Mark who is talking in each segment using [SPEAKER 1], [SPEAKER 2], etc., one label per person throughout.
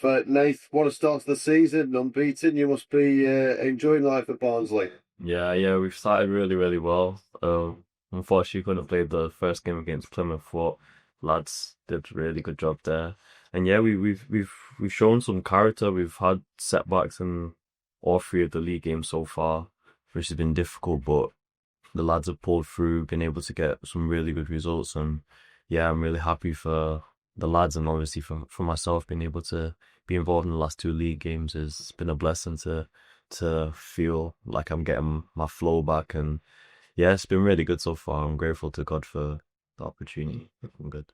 [SPEAKER 1] Nath, what a start to the season, unbeaten. You must be enjoying life at Barnsley.
[SPEAKER 2] Yeah, we've started really well. Unfortunately, couldn't play the first game against Plymouth, but lads did a really good job there. And yeah, we've shown some character. We've had setbacks in all three of the league games so far, which has been difficult, but the lads have pulled through, been able to get some really good results. And yeah, I'm really happy for the lads and obviously for myself being able to be involved in the last two league games has been a blessing to feel like I'm getting my flow back. And yeah, it's been really good so far. I'm grateful to God for the opportunity. I'm good.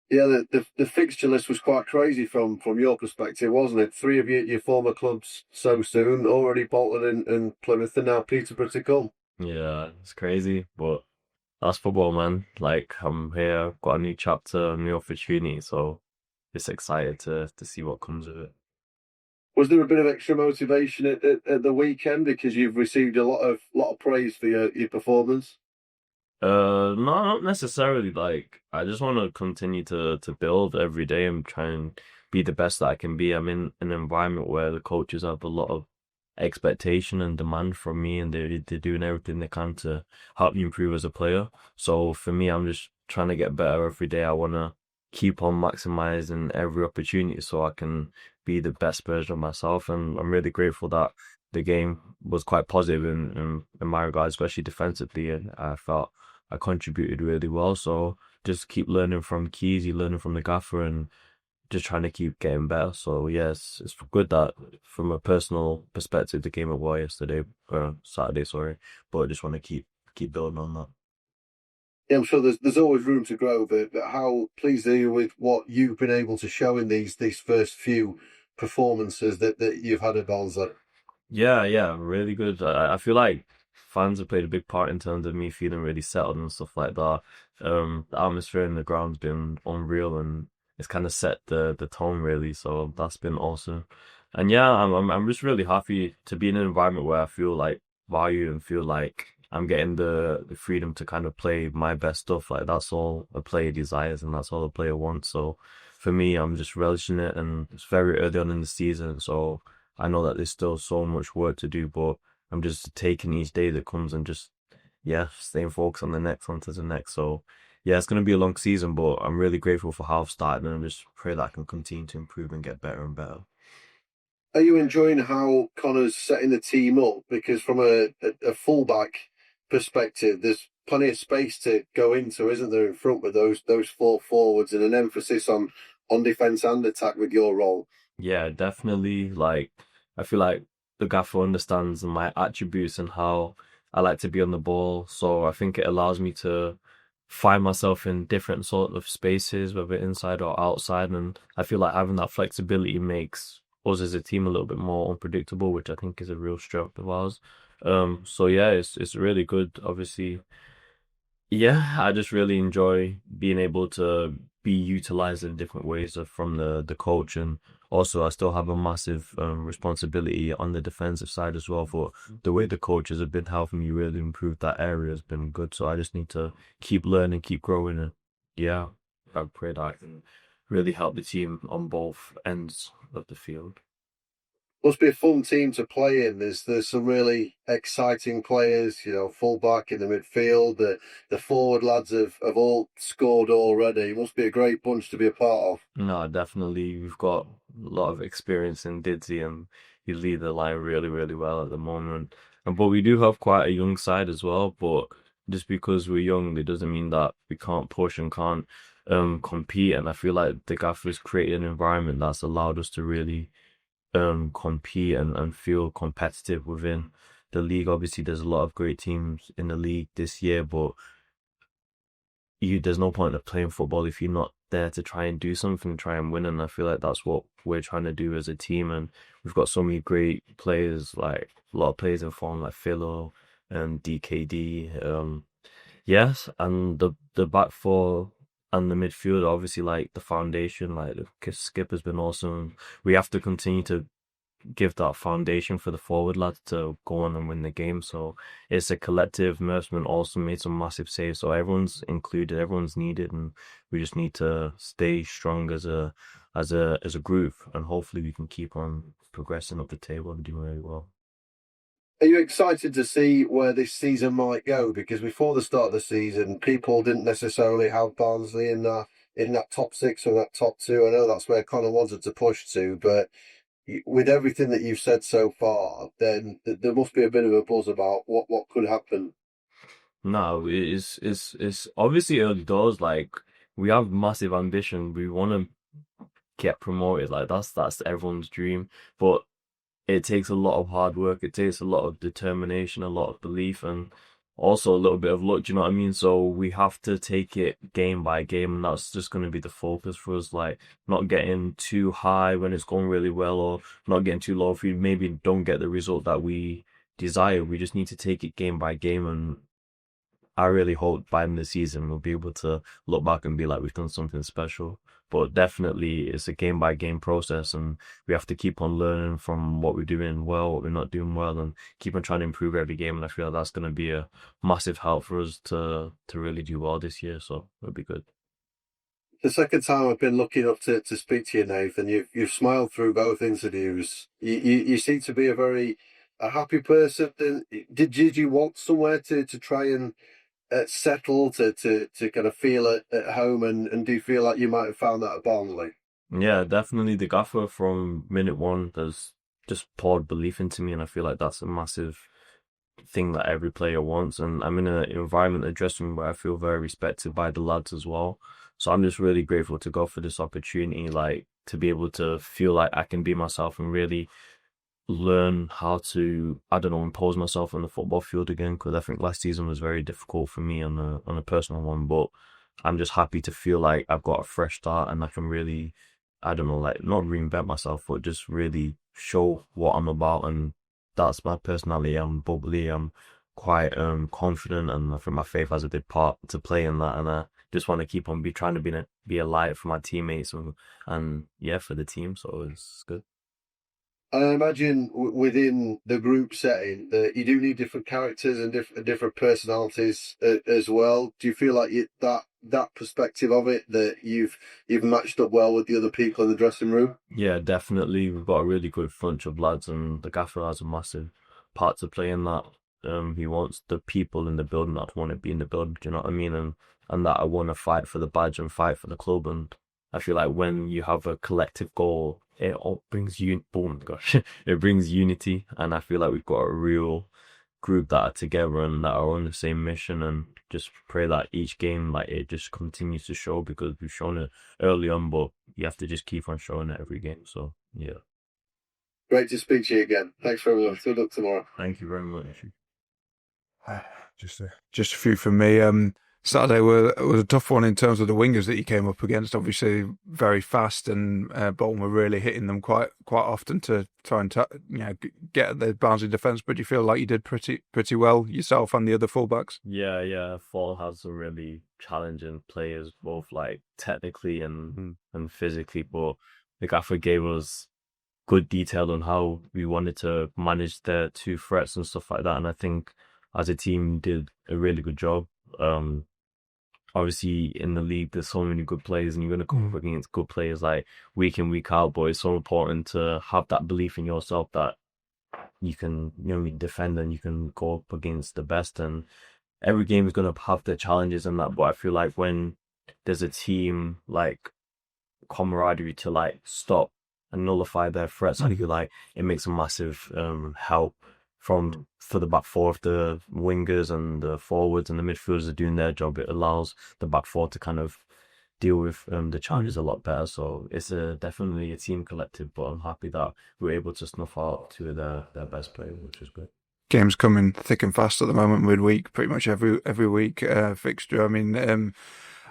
[SPEAKER 1] Yeah, the fixture list was quite crazy from your perspective, wasn't it? Three of your former clubs so soon, already Bolton and Plymouth, and now Peterborough to come.
[SPEAKER 2] Yeah, it's crazy, but that's football, man. Like I'm here, I've got a new chapter, a new opportunity, so just excited to see what comes of it.
[SPEAKER 1] Was there a bit of extra motivation at the weekend because you've received a lot of praise for your performance?
[SPEAKER 2] No, not necessarily. Like, I just want to continue to build every day and try and be the best that I can be. I'm in an environment where the coaches have a lot of expectation and demand from me, and they're doing everything they can to help me improve as a player. So for me, I'm just trying to get better every day. I want to keep on maximizing every opportunity so I can be the best version of myself. And I'm really grateful that the game was quite positive in my regard, especially defensively, and I felt I contributed really well. So just keep learning from Keezy, learning from the gaffer, and just trying to keep getting better. So yes, it's good that from a personal perspective, the game went well yesterday or Saturday, sorry. But I just want to keep building on that.
[SPEAKER 1] Yeah, I'm sure there's always room to grow, but how pleased are you with what you've been able to show in these first few performances that you've had at Barnsley?
[SPEAKER 2] Yeah, really good. I feel like fans have played a big part in terms of me feeling really settled and stuff like that. The atmosphere in the ground's been unreal and it's kind of set the tone really. So that's been awesome. And yeah, I'm just really happy to be in an environment where I feel like valued and feel like I'm getting the freedom to kind of play my best stuff. Like that's all a player desires and that's all a player wants. So for me, I'm just relishing it and it's very early on in the season, so. I know that there's still so much work to do, but I'm just taking each day that comes and just, yeah, staying focused on the next one to the next. So, yeah, it's going to be a long season, but I'm really grateful for how I've started and I just pray that I can continue to improve and get better and better.
[SPEAKER 1] Are you enjoying how Connor's setting the team up? Because from a fullback perspective, there's plenty of space to go into, isn't there, in front with those four forwards and an emphasis on defence and attack with your role.
[SPEAKER 2] Yeah, definitely. Like, I feel like the gaffer understands my attributes and how I like to be on the ball. So I think it allows me to find myself in different sort of spaces, whether inside or outside. And I feel like having that flexibility makes us as a team a little bit more unpredictable, which I think is a real strength of ours. So yeah, it's really good. Obviously, yeah, I just really enjoy being able to be utilized in different ways from the coach, and also I still have a massive responsibility on the defensive side as well. But the way the coaches have been helping me really improve that area has been good. So I just need to keep learning, keep growing, and yeah, I pray that I can really help the team on both ends of the field.
[SPEAKER 1] Must be a fun team to play in. There's some really exciting players, full back in the midfield. The forward lads have all scored already. It must be a great bunch to be a part of.
[SPEAKER 2] No, definitely. We've got a lot of experience in Didsy and you lead the line really well at the moment. And but we do have quite a young side as well, but just because we're young, it doesn't mean that we can't push and can't compete. And I feel like the Gaffers created an environment that's allowed us to really compete and feel competitive within the league. Obviously there's a lot of great teams in the league this year, but there's no point of playing football if you're not there to try and do something, try and win. And I feel like that's what we're trying to do as a team. And we've got so many great players, like a lot of players in form, like Philo and DKD. Yes, and the back four and the midfield, obviously, like the foundation, like the skip has been awesome. We have to continue to give that foundation for the forward lads to go on and win the game. So it's a collective. Merseman also made some massive saves. So everyone's included, everyone's needed, and we just need to stay strong as as a group, and hopefully we can keep on progressing up the table and doing really well.
[SPEAKER 1] Are you excited to see where this season might go? Because before the start of the season, people didn't necessarily have Barnsley in that top six or that top two. I know that's where Connor wanted to push to, but with everything that you've said so far, then there must be a bit of a buzz about what could happen.
[SPEAKER 2] No, it's obviously early doors. Like we have massive ambition. We want to get promoted. Like that's everyone's dream. But it takes a lot of hard work. It takes a lot of determination, a lot of belief, and also a little bit of luck. Do you know what I mean? So we have to take it game by game, and that's just going to be the focus for us. Like not getting too high when it's going really well, or not getting too low if we maybe don't get the result that we desire. We just need to take it game by game, and I really hope by the end of the season we'll be able to look back and be like we've done something special. But definitely it's a game by game process, and we have to keep on learning from what we're doing well, what we're not doing well, and keep on trying to improve every game. And I feel like that's going to be a massive help for us to really do well this year. So it'll be good.
[SPEAKER 1] The second time I've been lucky enough to speak to you, Nathan, you've smiled through both interviews. You seem to be a happy person. Did you want somewhere to try and settle to kind of feel at home, and do you feel like you might have found that at Barnsley?
[SPEAKER 2] Yeah, definitely the gaffer from minute one has just poured belief into me, and I feel like that's a massive thing that every player wants. And I'm in an environment, a dressing room where I feel very respected by the lads as well. So I'm just really grateful to go for this opportunity, like to be able to feel like I can be myself and really learn how to, I don't know, impose myself on the football field again. Because I think last season was very difficult for me on a personal one. But I'm just happy to feel like I've got a fresh start and I can really, I don't know, like not reinvent myself, but just really show what I'm about. And that's my personality. I'm bubbly. I'm quite confident, and I think my faith has a big part to play in that. And I just want to keep on trying to be a light for my teammates and yeah, for the team. So it's good.
[SPEAKER 1] I imagine within the group setting that you do need different characters and different personalities as well. Do you feel like that perspective of it, that you've matched up well with the other people in the dressing room?
[SPEAKER 2] Yeah, definitely. We've got a really good bunch of lads, and the gaffer has a massive part to play in that. He wants the people in the building that want to be in the building. Do you know what I mean? And that I want to fight for the badge and fight for the club. And I feel like when you have a collective goal, it all brings you. Boom, gosh, it brings unity. And I feel like we've got a real group that are together and that are on the same mission, and just pray that each game like it just continues to show, because we've shown it early on, but you have to just keep on showing it every game. So yeah.
[SPEAKER 1] Great to speak to you again. Thanks very much. Good luck tomorrow.
[SPEAKER 2] Thank you very much.
[SPEAKER 3] Just a few from me. Saturday was a tough one in terms of the wingers that you came up against. Obviously, very fast, and Bolton were really hitting them quite often to try and get at the Barnsley defence. But you feel like you did pretty well yourself and the other fullbacks.
[SPEAKER 2] Yeah. Fall has some really challenging players, both like technically and physically. But the gaffer gave us good detail on how we wanted to manage their two threats and stuff like that. And I think as a team did a really good job. Obviously in the league there's so many good players, and you're going to come up against good players like week in, week out, but it's so important to have that belief in yourself that you can, defend and you can go up against the best. And every game is going to have their challenges and that, but I feel like when there's a team like camaraderie to like stop and nullify their threats, I feel like it makes a massive help for the back four. If the wingers and the forwards and the midfielders are doing their job, it allows the back four to kind of deal with the challenges a lot better. So it's definitely a team collective, but I'm happy that we're able to snuff out two of their best players, which is good.
[SPEAKER 3] Games coming thick and fast at the moment, midweek, pretty much every week fixture. I mean,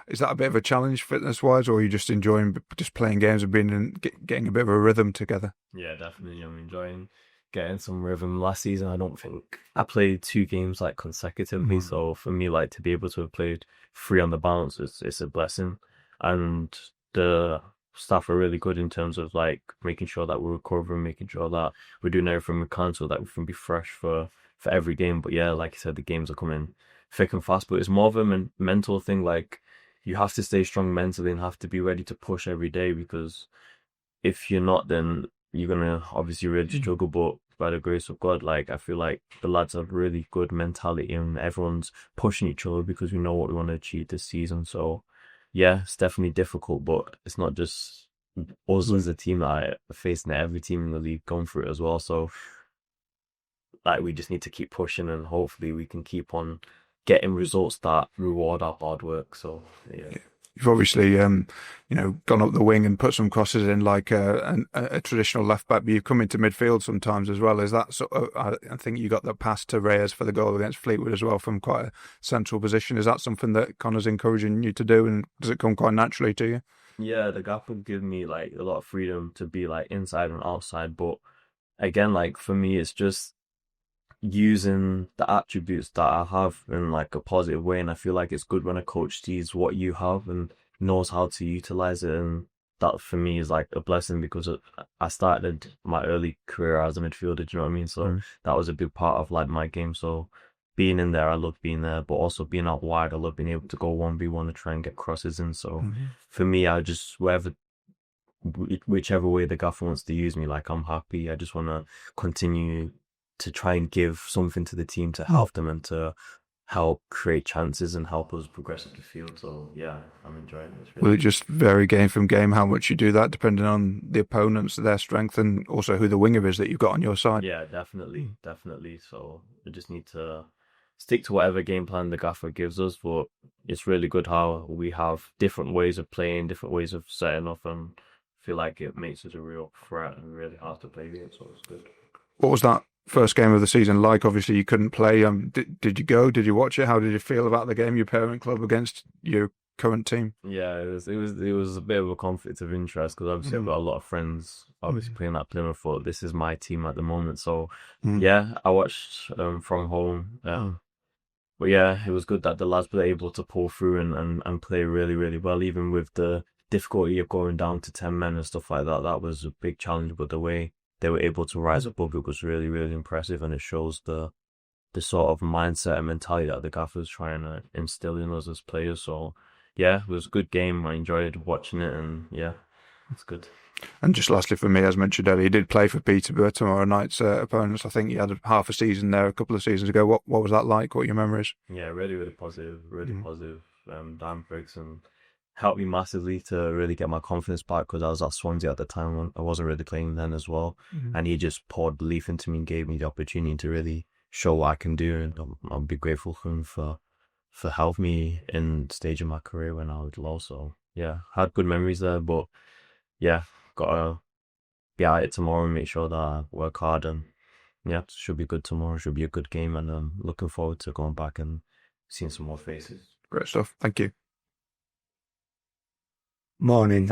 [SPEAKER 3] is that a bit of a challenge fitness wise, or are you just enjoying just playing games and getting a bit of a rhythm together?
[SPEAKER 2] Yeah, definitely. I'm enjoying getting some rhythm. Last season, I don't think I played 2 games like consecutively. So for me, like to be able to have played 3 on the bounce, it's a blessing. And the staff are really good in terms of like making sure that we're recovering, making sure that we're doing everything we can so that we can be fresh for every game. But yeah, like I said, the games are coming thick and fast, but it's more of a mental thing. Like you have to stay strong mentally and have to be ready to push every day, because if you're not, then you're gonna obviously really struggle. But by the grace of God, like I feel like the lads have really good mentality and everyone's pushing each other because we know what we want to achieve this season. So yeah, it's definitely difficult, but it's not just us as a team that are facing it. Every team in the league going through it as well. So like we just need to keep pushing and hopefully we can keep on getting results that reward our hard work. So yeah.
[SPEAKER 3] You've obviously, gone up the wing and put some crosses in like a traditional left back, but you've come into midfield sometimes as well. Is that sort of, I think you got the pass to Reyes for the goal against Fleetwood as well from quite a central position. Is that something that Connor's encouraging you to do, and does it come quite naturally to you?
[SPEAKER 2] Yeah, the gaffer give me like a lot of freedom to be like inside and outside, but again, like for me, it's just using the attributes that I have in like a positive way. And I feel like it's good when a coach sees what you have and knows how to utilize it. And that for me is like a blessing because I started my early career as a midfielder, do you know what I mean? So that was a big part of like my game. So being in there, I love being there, but also being out wide, I love being able to go 1v1 and try and get crosses in. So for me, I just, whichever way the gaffer wants to use me, like I'm happy. I just want to continue to try and give something to the team to help them and to help create chances and help us progress up the field. So yeah, I'm enjoying this.
[SPEAKER 3] Will it just vary game from game how much you do that, depending on the opponents, their strength, and also who the winger is that you've got on your side?
[SPEAKER 2] Yeah, definitely. So we just need to stick to whatever game plan the gaffer gives us, but it's really good how we have different ways of playing, different ways of setting up, and I feel like it makes us a real threat and really hard to play against, so it's good.
[SPEAKER 3] What was that first game of the season like? Obviously you couldn't play. Did you go? Did you watch it? How did you feel about the game, your parent club against your current team?
[SPEAKER 2] Yeah, it was a bit of a conflict of interest because obviously I've got a lot of friends obviously playing at Plymouth, but this is my team at the moment. So yeah, I watched from home. But yeah, it was good that the lads were able to pull through and play really, really well, even with the difficulty of going down to 10 men and stuff like that. That was a big challenge, but the way they were able to rise above it was really, really impressive, and it shows the sort of mindset and mentality that the gaffer's trying to instill in us as players. So yeah, it was a good game. I enjoyed watching it, and yeah, it's good.
[SPEAKER 3] And just lastly for me, as mentioned earlier, he did play for Peterborough, tomorrow night's opponents. I think he had half a season there a couple of seasons ago. What was that like? What are your memories?
[SPEAKER 2] Yeah, really, really positive, positive. Dan Ferguson helped me massively to really get my confidence back because I was at Swansea at the time. I wasn't really playing then as well. And he just poured belief into me and gave me the opportunity to really show what I can do. And I'll be grateful for him for helping me in stage of my career when I was low. So yeah, had good memories there, but yeah, gotta be at it tomorrow and make sure that I work hard, and yeah, should be good tomorrow. Should be a good game, and I'm looking forward to going back and seeing some more faces.
[SPEAKER 3] Great stuff. Thank you.
[SPEAKER 4] Morning.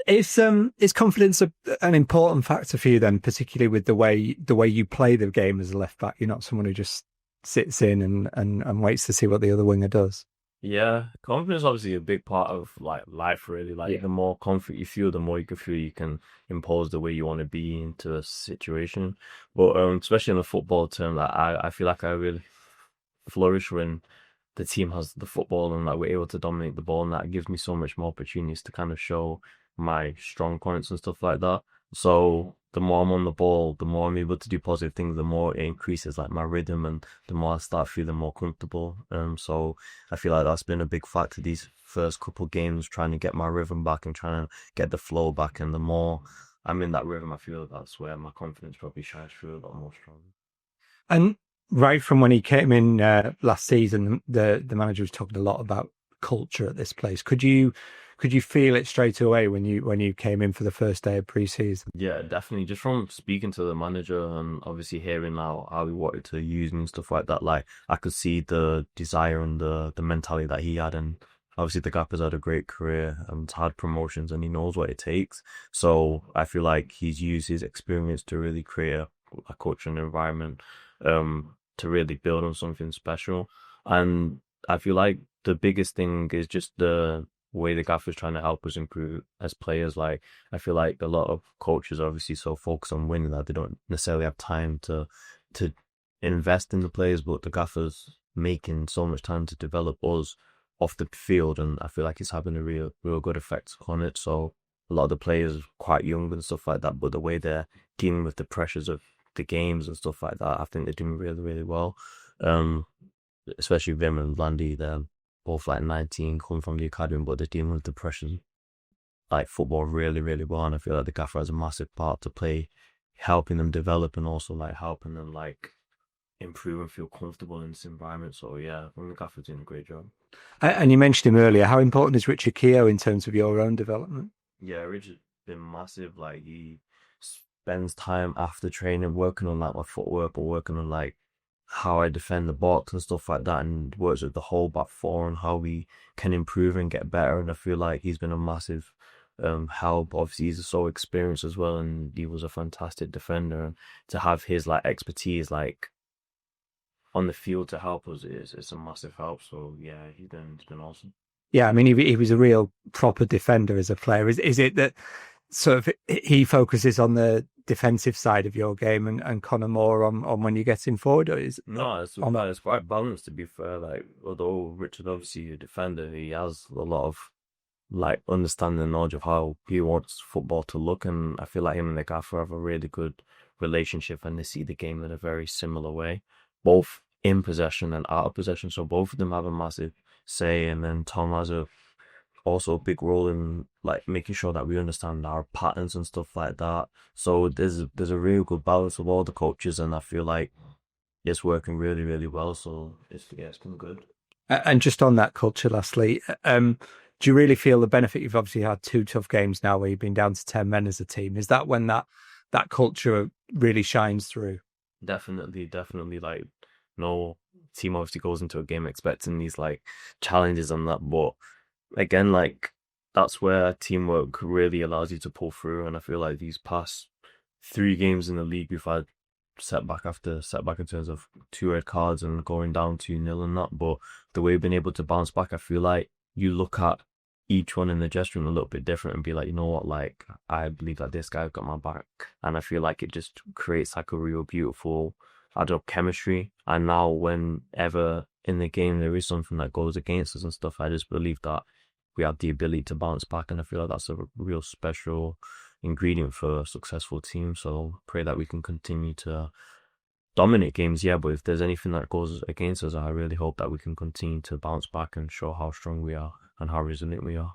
[SPEAKER 4] Is confidence an important factor for you then, particularly with the way you play the game as a left back? You're not someone who just sits in and waits to see what the other winger does.
[SPEAKER 2] Yeah, confidence is obviously a big part of like life, really. Like the more confident you feel, the more you can feel you can impose the way you want to be into a situation. But especially in a football term, like I feel like I really flourish when the team has the football and like we're able to dominate the ball, and that gives me so much more opportunities to kind of show my strong points and stuff like that. So the more I'm on the ball, the more I'm able to do positive things, the more it increases like my rhythm, and the more I start feeling more comfortable. So I feel like that's been a big factor these first couple games, trying to get my rhythm back and trying to get the flow back. And the more I'm in that rhythm, I feel that's where my confidence probably shines through a lot more strongly.
[SPEAKER 4] And right from when he came in last season, the manager was talking a lot about culture at this place. Could you feel it straight away when you came in for the first day of pre-season?
[SPEAKER 2] Yeah, definitely. Just from speaking to the manager and obviously hearing how he wanted to use me and stuff like that, like I could see the desire and the mentality that he had. And obviously the Gapper's had a great career and had promotions, and he knows what it takes. So I feel like he's used his experience to really create a culture and environment to really build on something special. And I feel like the biggest thing is just the way the gaffer's trying to help us improve as players. Like I feel like a lot of coaches are obviously so focused on winning that they don't necessarily have time to invest in the players, but the gaffer's making so much time to develop us off the field, and I feel like it's having a real good effect on it. So a lot of the players are quite young and stuff like that, but the way they're dealing with the pressures of the games and stuff like that, I think they're doing really, really well. Especially Vim and Landy, they're both like 19, coming from the academy, but they're dealing with the pressures like football really, really well. And I feel like the gaffer has a massive part to play, helping them develop and also like helping them like improve and feel comfortable in this environment. So yeah, I think the gaffer's doing a great job.
[SPEAKER 4] And you mentioned him earlier. How important is Richard Keogh in terms of your own development?
[SPEAKER 2] Yeah, Richard's been massive. Like he spends time after training working on like my footwork or working on like how I defend the box and stuff like that, and works with the whole back four and how we can improve and get better. And I feel like he's been a massive help. Obviously, he's so experienced as well, and he was a fantastic defender. And to have his like expertise like on the field to help us is a massive help. So yeah, he's been awesome.
[SPEAKER 4] Yeah, I mean, he was a real proper defender as a player. Is it that sort of he focuses on the defensive side of your game and Connor more on when you get in forward? Or is
[SPEAKER 2] No, it's quite balanced, to be fair. Like, although Richard obviously a defender, he has a lot of like understanding and knowledge of how he wants football to look, and I feel like him and the gaffer have a really good relationship, and they see the game in a very similar way, both in possession and out of possession. So both of them have a massive say, and then Tom has also a big role in like making sure that we understand our patterns and stuff like that. So there's a real good balance of all the coaches, and I feel like it's working really, really well. So it's been good.
[SPEAKER 4] And just on that culture, lastly, do you really feel the benefit? You've obviously had 2 tough games now where you've been down to 10 men as a team. Is that when that culture really shines through?
[SPEAKER 2] Definitely. Like, no team obviously goes into a game expecting these like challenges and that, but again, like that's where teamwork really allows you to pull through. And I feel like these past 3 games in the league, we've had setback after setback in terms of 2 red cards and going down 2-0 and that. But the way we've been able to bounce back, I feel like you look at each one in the dressing room a little bit different and be like, you know what, like I believe that this guy's got my back, and I feel like it just creates like a real beautiful add up chemistry. And now whenever in the game there is something that goes against us and stuff, I just believe that we have the ability to bounce back, and I feel like that's a real special ingredient for a successful team. So pray that we can continue to dominate games, yeah, but if there's anything that goes against us, I really hope that we can continue to bounce back and show how strong we are and how resilient we are.